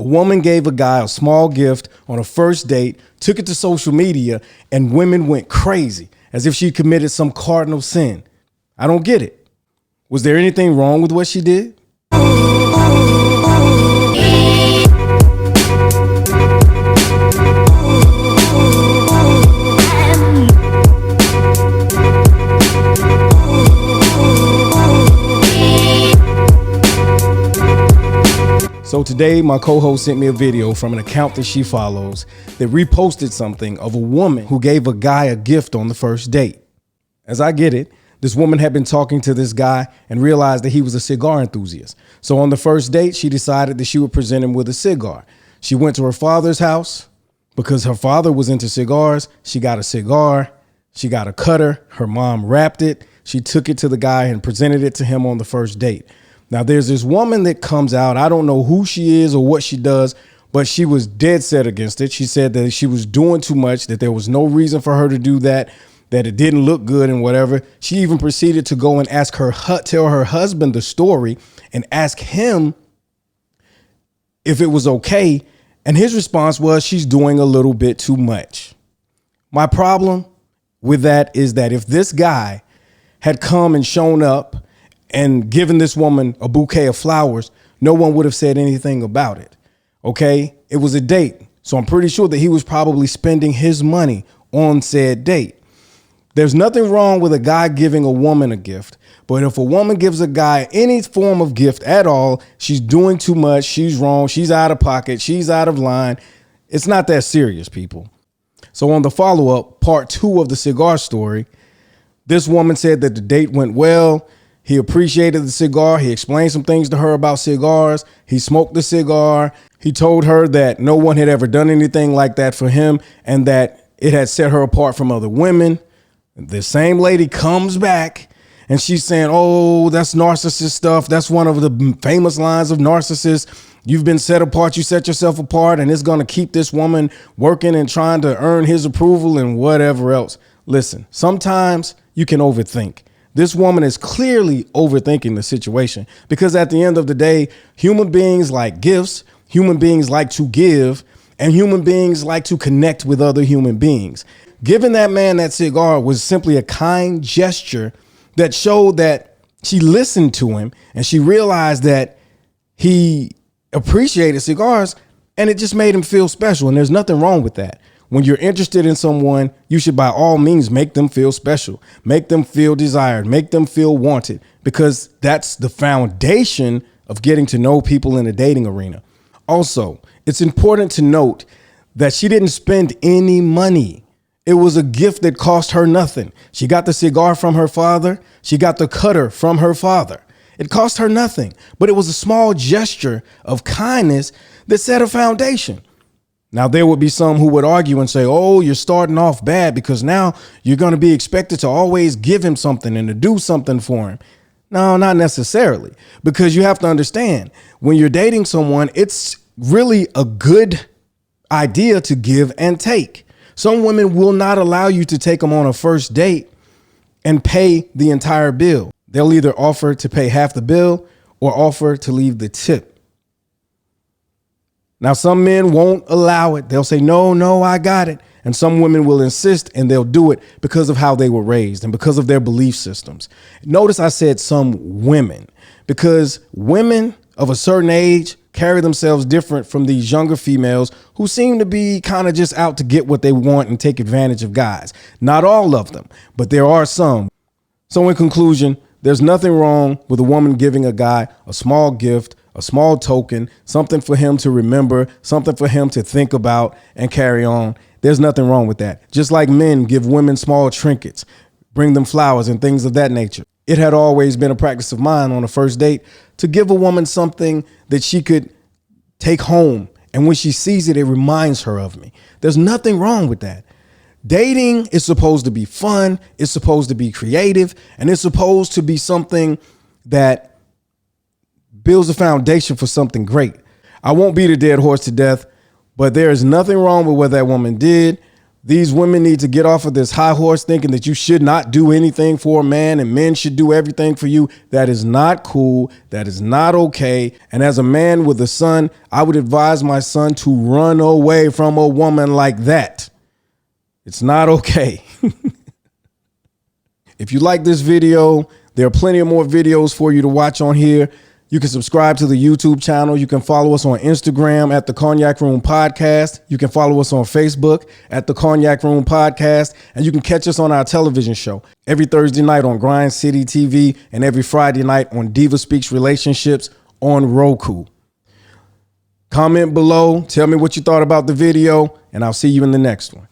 A woman gave a guy a small gift on a first date, took it to social media, and women went crazy as if she committed some cardinal sin. I don't get it. Was there anything wrong with what she did? So today, my co-host sent me a video from an account that she follows that reposted something of a woman who gave a guy a gift on the first date. As I get it, this woman had been talking to this guy and realized that he was a cigar enthusiast. So on the first date, she decided that she would present him with a cigar. She went to her father's house because her father was into cigars. She got a cigar. She got a cutter. Her mom wrapped it. She took it to the guy and presented it to him on the first date. Now, there's this woman that comes out. I don't know who she is or what she does, but she was dead set against it. She said that she was doing too much, that there was no reason for her to do that it didn't look good and whatever. She even proceeded to go and tell her husband the story and ask him if it was okay. And his response was, she's doing a little bit too much. My problem with that is that if this guy had come and shown up and given this woman a bouquet of flowers, no one would have said anything about it. Okay, it was a date. So I'm pretty sure that he was probably spending his money on said date. There's nothing wrong with a guy giving a woman a gift. But if a woman gives a guy any form of gift at all, she's doing too much. She's wrong. She's out of pocket. She's out of line. It's not that serious, people. So on the follow-up, part 2 of the cigar story, this woman said that the date went well. He appreciated the cigar. He explained some things to her about cigars. He smoked the cigar. He told her that no one had ever done anything like that for him and that it had set her apart from other women. The same lady comes back and she's saying, oh, that's narcissist stuff. That's one of the famous lines of narcissists. You've been set apart. You set yourself apart, and it's going to keep this woman working and trying to earn his approval and whatever else. Listen, sometimes you can overthink. This woman is clearly overthinking the situation because at the end of the day, human beings like gifts, human beings like to give, and human beings like to connect with other human beings. Giving that man that cigar was simply a kind gesture that showed that she listened to him and she realized that he appreciated cigars, and it just made him feel special. And there's nothing wrong with that. When you're interested in someone, you should by all means make them feel special, make them feel desired, make them feel wanted, because that's the foundation of getting to know people in the dating arena. Also, it's important to note that she didn't spend any money. It was a gift that cost her nothing. She got the cigar from her father. She got the cutter from her father. It cost her nothing, but it was a small gesture of kindness that set a foundation. Now, there would be some who would argue and say, oh, you're starting off bad because now you're going to be expected to always give him something and to do something for him. No, not necessarily, because you have to understand when you're dating someone, it's really a good idea to give and take. Some women will not allow you to take them on a first date and pay the entire bill. They'll either offer to pay half the bill or offer to leave the tip. Now, some men won't allow it. They'll say, no, I got it. And some women will insist, and they'll do it because of how they were raised and because of their belief systems. Notice I said some women, because women of a certain age carry themselves different from these younger females who seem to be kind of just out to get what they want and take advantage of guys. Not all of them, but there are some. So in conclusion, there's nothing wrong with a woman giving a guy a small gift, a small token, something for him to remember, something for him to think about and carry on. There's nothing wrong with that. Just like men give women small trinkets, bring them flowers and things of that nature. It had always been a practice of mine on a first date to give a woman something that she could take home. And when she sees it, it reminds her of me. There's nothing wrong with that. Dating is supposed to be fun. It's supposed to be creative, and it's supposed to be something that builds a foundation for something great. I won't beat a dead horse to death, but there is nothing wrong with what that woman did. These women need to get off of this high horse thinking that you should not do anything for a man and men should do everything for you. That is not cool. That is not okay. And as a man with a son, I would advise my son to run away from a woman like that. It's not okay. If you like this video, there are plenty of more videos for you to watch on here. You can subscribe to the YouTube channel. You can follow us on Instagram at the Cognac Room Podcast. You can follow us on Facebook at the Cognac Room Podcast. And you can catch us on our television show every Thursday night on Grind City TV and every Friday night on Diva Speaks Relationships on Roku. Comment below. Tell me what you thought about the video, and I'll see you in the next one.